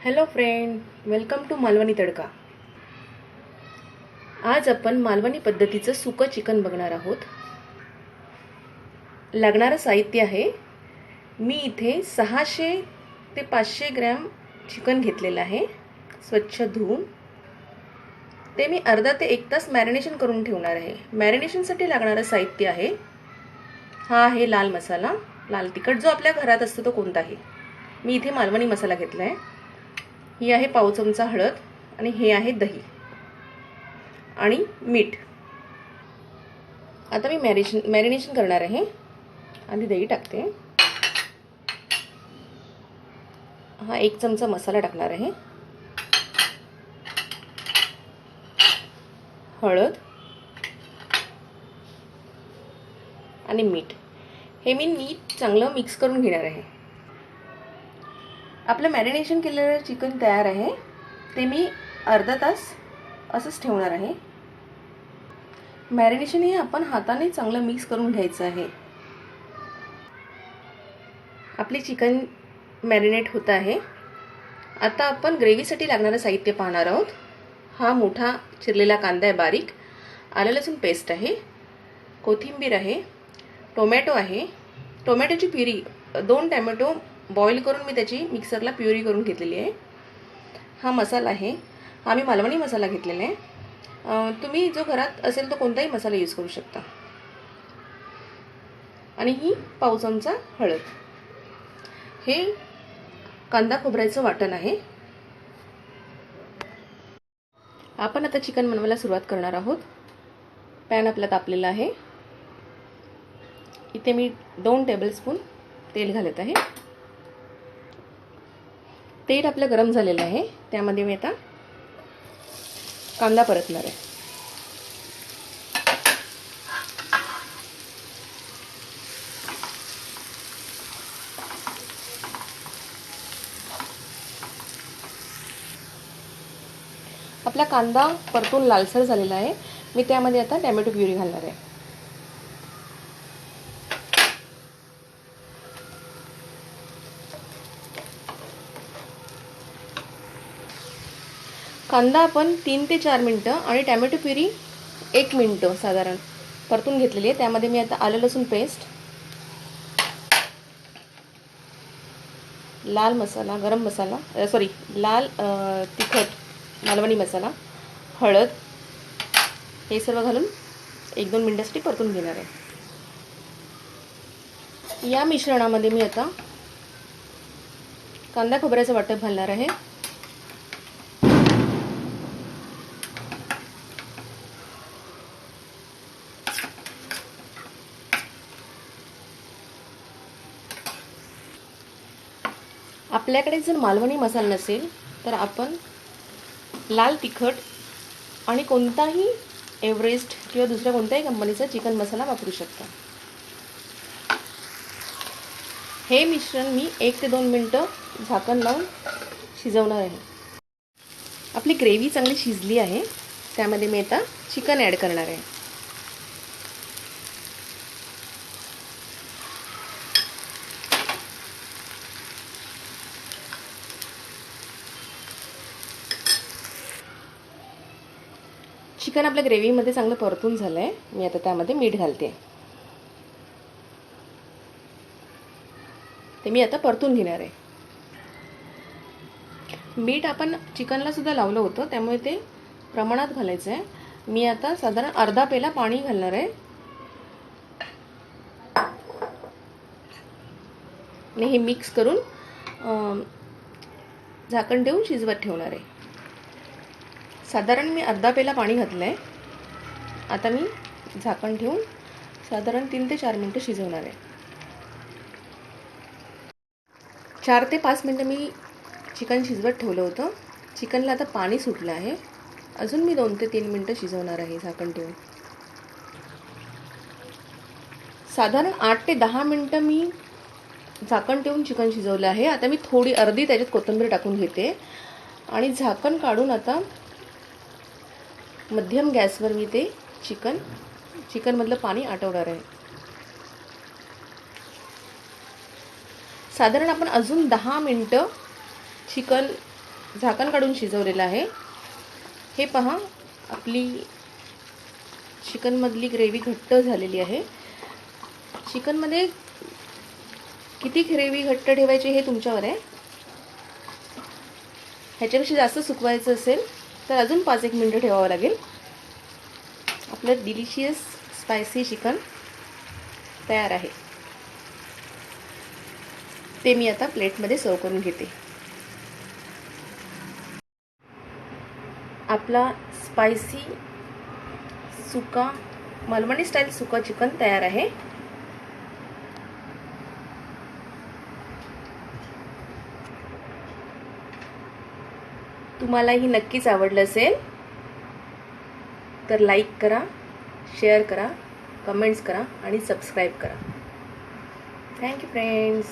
Hello friend, welcome to Malvani Tadka. आज आपण मालवणी पद्धतीचं सुकं चिकन बघणार आहोत. लागणारं साहित्य आहे, मी इथे 600 ते 500 ग्रॅम चिकन घेतलेलं आहे. स्वच्छ धुवून ते मी अर्धा ते 1 तास मॅरिनेशन करून ठेवणार आहे. मॅरिनेशनसाठी लागणारं साहित्य आहे, हा आहे लाल मसाला, लाल तिखट जो आपल्या घरात असतो तो कोणताही. मी इथे मालवणी मसाला घेतला आहे. ही आहे पाव चमचा हळद आणि हे आहे दही आणि मीठ. आता मी मॅरिनेशन करणार आहे. आधी दही टाकते. हा 1 चमचा मसाला टाकणार आहे. हळद आणि मीठ हे मी नीट चांगलं मिक्स करून घेणार आहे. आपलं मॅरिनेशन केलेलं चिकन तयार आहे. ते मी अर्धा तास असंच ठेवणार आहे. मॅरिनेशन हे आपण हाताने चांगलं मिक्स करून घ्यायचं आहे. आपली चिकन मॅरिनेट होत आहे. आता आपण ग्रेव्हीसाठी लागणारं साहित्य पाहणार आहोत. हा मोठा चिरलेला कांदा आहे बारीक, आलं लसूण पेस्ट आहे, कोथिंबीर आहे, टोमॅटो आहे, टोमॅटोची प्युरी, 2 टोमॅटो बॉईल करून मी त्याची मिक्सरला प्युरी करून घेतलेली आहे. हा मसाला आहे, हा मी मालवणी मसाला घेतलेला आहे. तुम्ही जो घरात असेल तो कोणताही मसाला यूज करू शकता. आणि ही पाव चमचा हळद. हे कांदा खोबऱ्याचं वाटण आहे. आपण आता चिकन बनवायला सुरुवात करणार आहोत. पॅन आपला तापलेला आहे. इथे मी 2 टेबलस्पून तेल घालत आहे. तेल आपलं गरम झालेलं आहे. त्यामध्ये मी आता कांदा परतणार आहे. आपला कांदा परतून लालसर झालेला आहे. मी त्यामध्ये आता टोमॅटो प्युरी घालणार आहे. कांदा आपण 3 ते 4 मिनिटं आणि टोमॅटो प्युरी 1 मिनिट साधारण परतून घेतलेली आहे. त्यामध्ये मी आता आलं लसूण पेस्ट, लाल मसाला, गरम मसाला, लाल तिखट मालवणी मसाला, हळद हे सर्व घालून 1-2 मिनिटांसाठी परतून घेणार आहे. या मिश्रणामध्ये मी आता कांदा खोबऱ्याचं वाटप घालणार आहे. आपल्याकडे जर मालवणी मसाला नसेल तर आपण लाल तिखट आणि कोणताही एव्हरेस्ट किंवा दुसऱ्या कोणत्याही कंपनीचा चिकन मसाला वापरू शकता. हे मिश्रण मी 1 ते 2 मिनिटं झाकण लावून शिजवणार आहे. आपली ग्रेव्ही चांगली शिजली आहे. त्यामध्ये मी आता चिकन ॲड करणार आहे. चिकन आपल्या ग्रेव्हीमध्ये चांगलं परतून झालं आहे. मी आता त्यामध्ये मीठ घालते. ते मी आता परतून घेणार आहे. मीठ आपण चिकनला सुद्धा लावलं होतं, त्यामुळे ते प्रमाणात घालायचं आहे. मी आता साधारण अर्धा पेला पाणी घालणार आहे आणि हे मिक्स करून झाकण ठेवून शिजवत ठेवणार आहे. साधारण मी अर्धा पेला पाणी घातलं आहे. आता मी झाकण ठेवून साधारण 3 ते 4 मिनिटं शिजवणार आहे. 4 ते 5 मिनिटं मी चिकन शिजवत ठेवलं होतं. चिकनला आता पाणी सुटलं आहे. अजून मी 2 ते 3 मिनिटं शिजवणार आहे झाकण ठेवून. साधारण 8 ते 10 मिनिटं मी झाकण ठेवून चिकन शिजवलं आहे. आता मी थोडी अर्धी त्याच्यात कोथिंबीर टाकून घेते आणि झाकण काढून आता मध्यम गॅसवर मी ते चिकनमधलं पाणी आटवणार आहे. साधारण आपण अजून 10 मिनिटं चिकन झाकण काढून शिजवलेलं आहे. हे पहा, आपली चिकनमधली ग्रेव्ही घट्ट झालेली आहे. चिकनमध्ये किती ग्रेव्ही घट्ट ठेवायची हे तुमच्यावर आहे. ह्याच्यापेक्षा जास्त सुकवायचं असेल तर अजून 5-1 मिनिटं ठेवावं लागेल. आपलं डिलिशियस स्पायसी चिकन तयार आहे. ते मी आता प्लेटमध्ये सर्व करून घेते. आपला स्पायसी सुका मालवणी स्टाईल सुका चिकन तयार आहे. तुम्हालाही नक्कीच आवडलं असेल तर लाईक करा, शेअर करा, कमेंट्स करा आणि सबस्क्राईब करा. Thank you friends.